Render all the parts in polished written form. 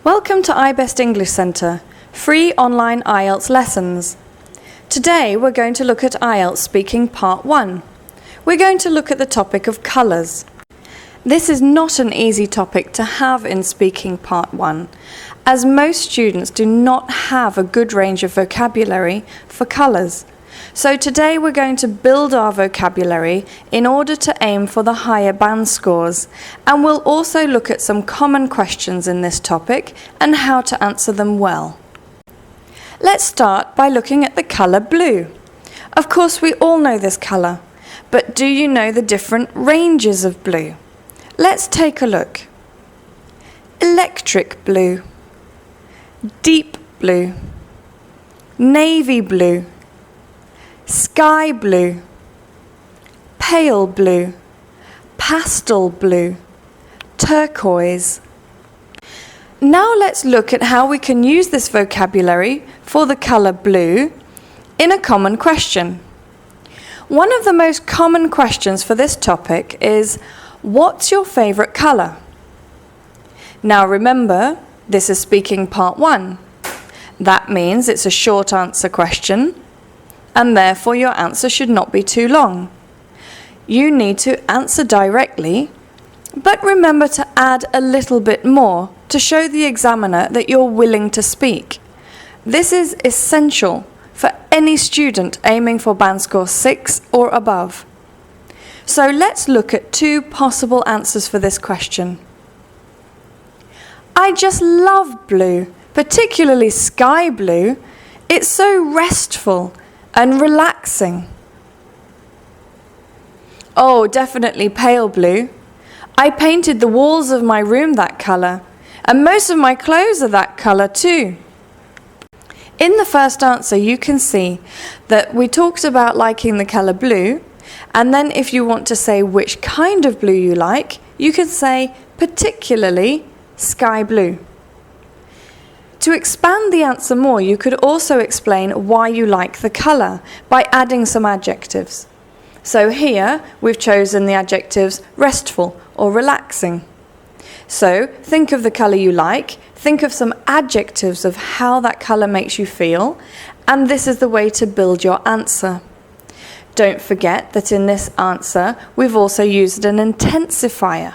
Welcome to iBest English Centre, free online IELTS lessons. Today we're going to look at IELTS Speaking Part 1. We're going to look at the topic of colours. This is not an easy topic to have in Speaking Part 1, as most students do not have a good range of vocabulary for colours. So today we're going to build our vocabulary in order to aim for the higher band scores, and we'll also look at some common questions in this topic and how to answer them well. Let's start by looking at the colour blue. Of course we all know this colour, but do you know the different ranges of blue? Let's take a look. Electric blue, deep blue, navy blue, sky blue, pale blue, pastel blue, turquoise. Now let's look at how we can use this vocabulary for the colour blue in a common question. One of the most common questions for this topic is, what's your favourite colour? Now remember, this is Speaking Part 1. That means it's a short answer question, and therefore your answer should not be too long. You need to answer directly, but remember to add a little bit more to show the examiner that you're willing to speak. This is essential for any student aiming for band score 6 or above. So let's look at two possible answers for this question. I just love blue, particularly sky blue. It's so restful and relaxing. Oh, definitely pale blue. I painted the walls of my room that colour, and most of my clothes are that colour too. In the first answer you can see that we talked about liking the colour blue, and then if you want to say which kind of blue you like, you can say particularly sky blue. To expand the answer more, you could also explain why you like the colour by adding some adjectives. So here we've chosen the adjectives restful or relaxing. So think of the colour you like, think of some adjectives of how that colour makes you feel, and this is the way to build your answer. Don't forget that in this answer we've also used an intensifier.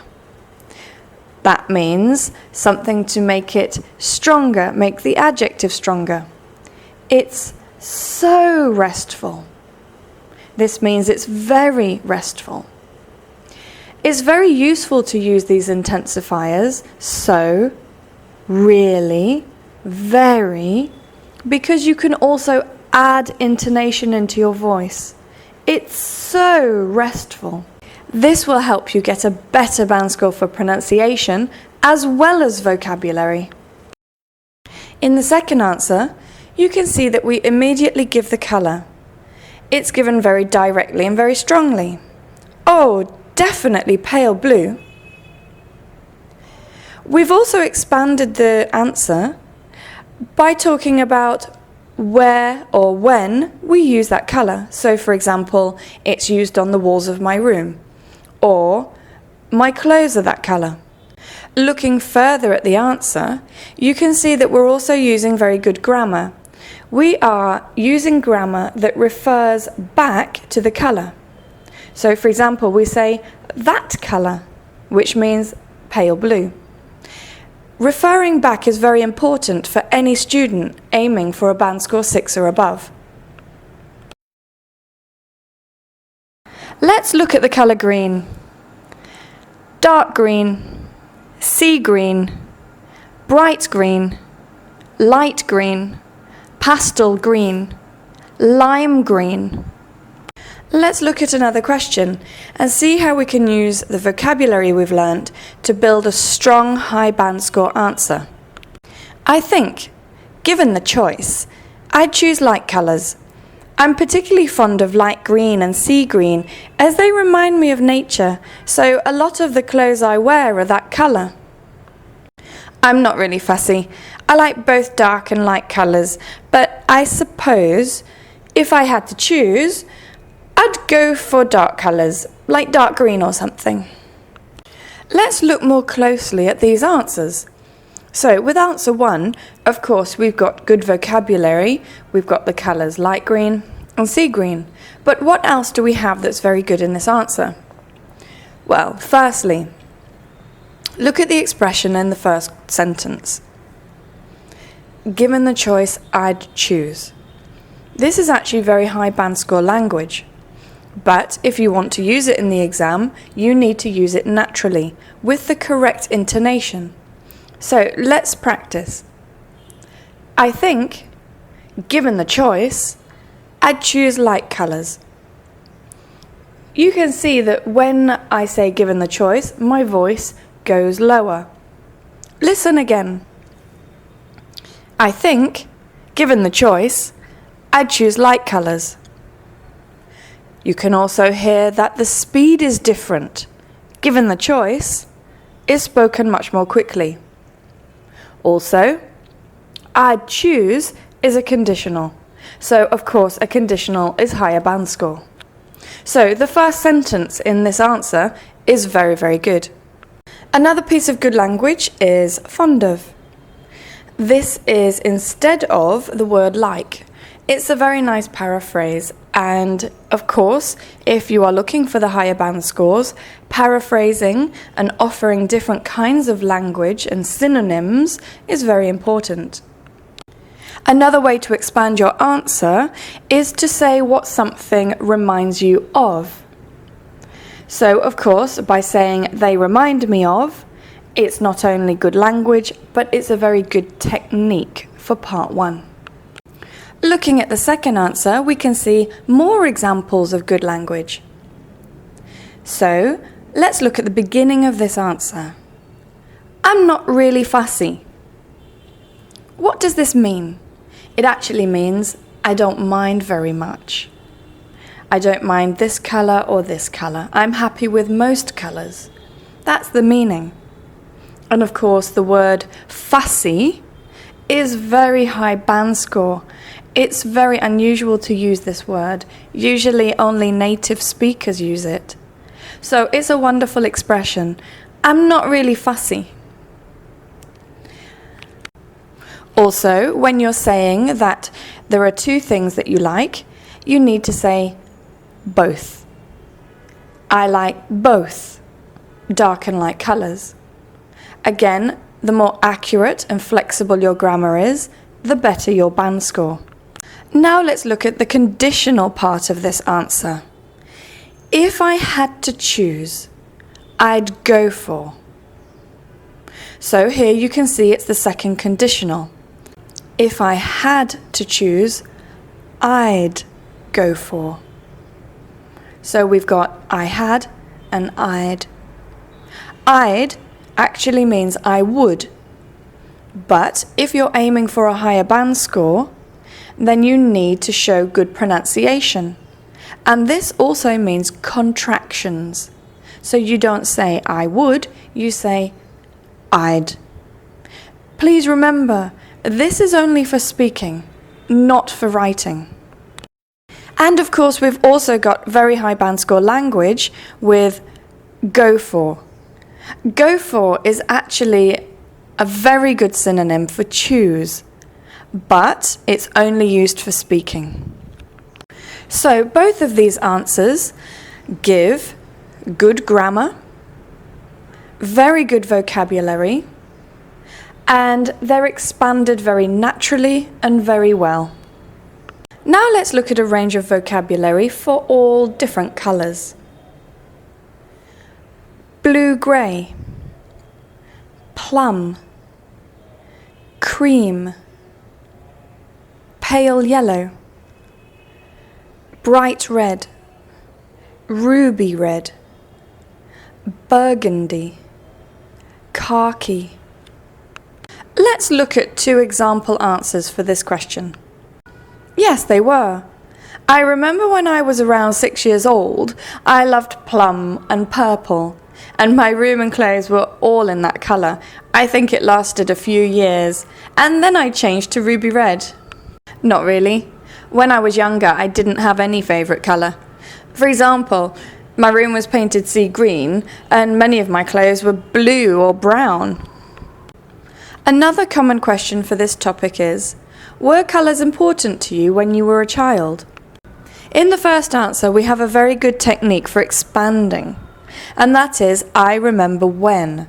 That means something to make it stronger, make the adjective stronger. It's so restful. This means it's very restful. It's very useful to use these intensifiers, so, really, very, because you can also add intonation into your voice. It's so restful. This will help you get a better band score for pronunciation as well as vocabulary. In the second answer, you can see that we immediately give the colour. It's given very directly and very strongly. Oh, definitely pale blue. We've also expanded the answer by talking about where or when we use that colour. So for example, it's used on the walls of my room, or my clothes are that colour. Looking further at the answer, you can see that we're also using very good grammar. We are using grammar that refers back to the colour. So for example, we say that colour, which means pale blue. Referring back is very important for any student aiming for a band score 6 or above. Let's look at the colour green. Dark green, sea green, bright green, light green, pastel green, lime green. Let's look at another question and see how we can use the vocabulary we've learnt to build a strong high band score answer. I think, given the choice, I'd choose light colours. I'm particularly fond of light green and sea green as they remind me of nature, so a lot of the clothes I wear are that colour. I'm not really fussy. I like both dark and light colours, but I suppose if I had to choose, I'd go for dark colours, like dark green or something. Let's look more closely at these answers. So with answer 1, of course, we've got good vocabulary, we've got the colours light green and sea green. But what else do we have that's very good in this answer? Well, firstly, look at the expression in the first sentence. Given the choice, I'd choose. This is actually very high band score language. But if you want to use it in the exam, you need to use it naturally, with the correct intonation. So let's practice. I think, given the choice, I'd choose light colours. You can see that when I say given the choice, my voice goes lower. Listen again. I think, given the choice, I'd choose light colours. You can also hear that the speed is different. Given the choice, is spoken much more quickly. Also, I'd choose is a conditional. So, of course, a conditional is higher band score. So, the first sentence in this answer is very, very good. Another piece of good language is fond of. This is instead of the word like. It's a very nice paraphrase, and of course, if you are looking for the higher band scores, paraphrasing and offering different kinds of language and synonyms is very important. Another way to expand your answer is to say what something reminds you of. So, of course, by saying they remind me of, it's not only good language, but it's a very good technique for part 1. Looking at the second answer, we can see more examples of good language. So, let's look at the beginning of this answer. I'm not really fussy. What does this mean? It actually means I don't mind very much. I don't mind this colour or this colour. I'm happy with most colours. That's the meaning. And of course, the word fussy is very high band score. It's very unusual to use this word. Usually only native speakers use it. So it's a wonderful expression. I'm not really fussy. Also, when you're saying that there are two things that you like, you need to say both. I like both dark and light colours. Again, the more accurate and flexible your grammar is, the better your band score. Now let's look at the conditional part of this answer. If I had to choose, I'd go for. So here you can see it's the second conditional. If I had to choose, I'd go for. So we've got I had and I'd. I'd actually means I would. But if you're aiming for a higher band score, then you need to show good pronunciation. And this also means contractions. So you don't say I would, you say I'd. Please remember, this is only for speaking, not for writing. And of course, we've also got very high band score language with go for. Go for is actually a very good synonym for choose, but it's only used for speaking. So both of these answers give good grammar, very good vocabulary, and they're expanded very naturally and very well. Now let's look at a range of vocabulary for all different colours. Blue-grey, plum, cream, pale yellow, bright red, ruby red, burgundy, khaki. Let's look at two example answers for this question. Yes, they were. I remember when I was around 6 years old, I loved plum and purple, and my room and clothes were all in that colour. I think it lasted a few years, and then I changed to ruby red. Not really. When I was younger, I didn't have any favourite colour. For example, my room was painted sea green, and many of my clothes were blue or brown. Another common question for this topic is, were colours important to you when you were a child? In the first answer, we have a very good technique for expanding, and that is, I remember when.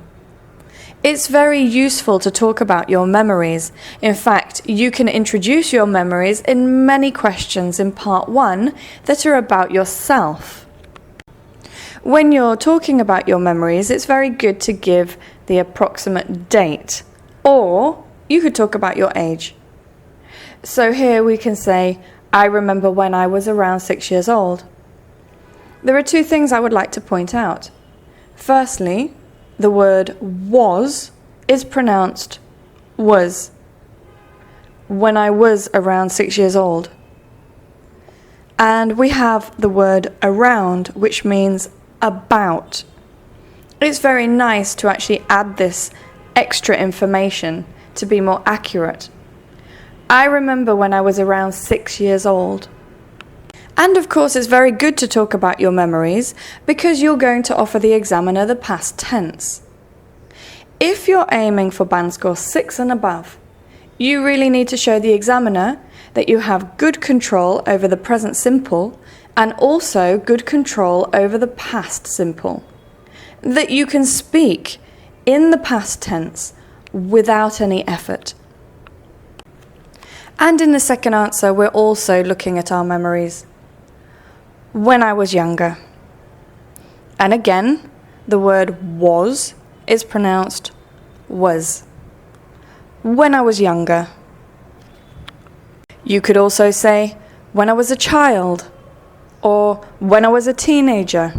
It's very useful to talk about your memories. In fact, you can introduce your memories in many questions in part 1 that are about yourself. When you're talking about your memories, it's very good to give the approximate date, or you could talk about your age. So here we can say, I remember when I was around 6 years old. There are 2 things I would like to point out. Firstly, the word was is pronounced was. When I was around 6 years old. And we have the word around, which means about. It's very nice to actually add this extra information to be more accurate. I remember when I was around 6 years old. And of course, it's very good to talk about your memories because you're going to offer the examiner the past tense. If you're aiming for band score 6 and above, you really need to show the examiner that you have good control over the present simple and also good control over the past simple. That you can speak in the past tense without any effort. And in the second answer, we're also looking at our memories. When I was younger. And again, the word was is pronounced was. When I was younger. You could also say when I was a child or when I was a teenager.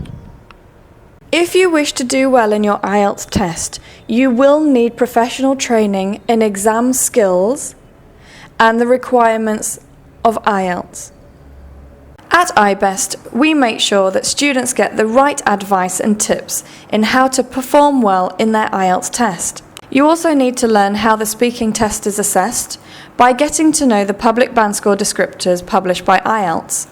If you wish to do well in your IELTS test, you will need professional training in exam skills and the requirements of IELTS. At iBest, we make sure that students get the right advice and tips in how to perform well in their IELTS test. You also need to learn how the speaking test is assessed by getting to know the public band score descriptors published by IELTS.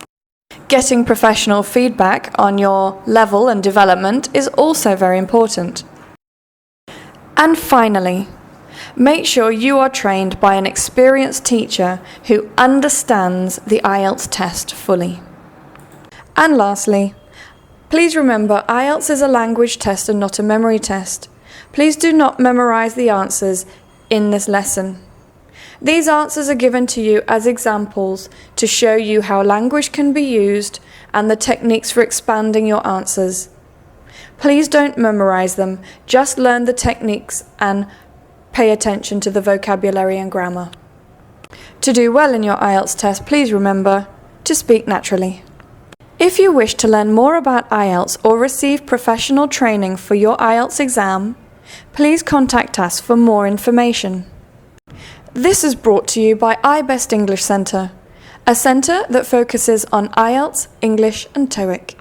Getting professional feedback on your level and development is also very important. And finally, make sure you are trained by an experienced teacher who understands the IELTS test fully. And lastly, please remember IELTS is a language test and not a memory test. Please do not memorize the answers in this lesson. These answers are given to you as examples to show you how language can be used and the techniques for expanding your answers. Please don't memorize them, just learn the techniques and pay attention to the vocabulary and grammar. To do well in your IELTS test, please remember to speak naturally. If you wish to learn more about IELTS or receive professional training for your IELTS exam, please contact us for more information. This is brought to you by iBest English Centre, a centre that focuses on IELTS, English and TOEIC.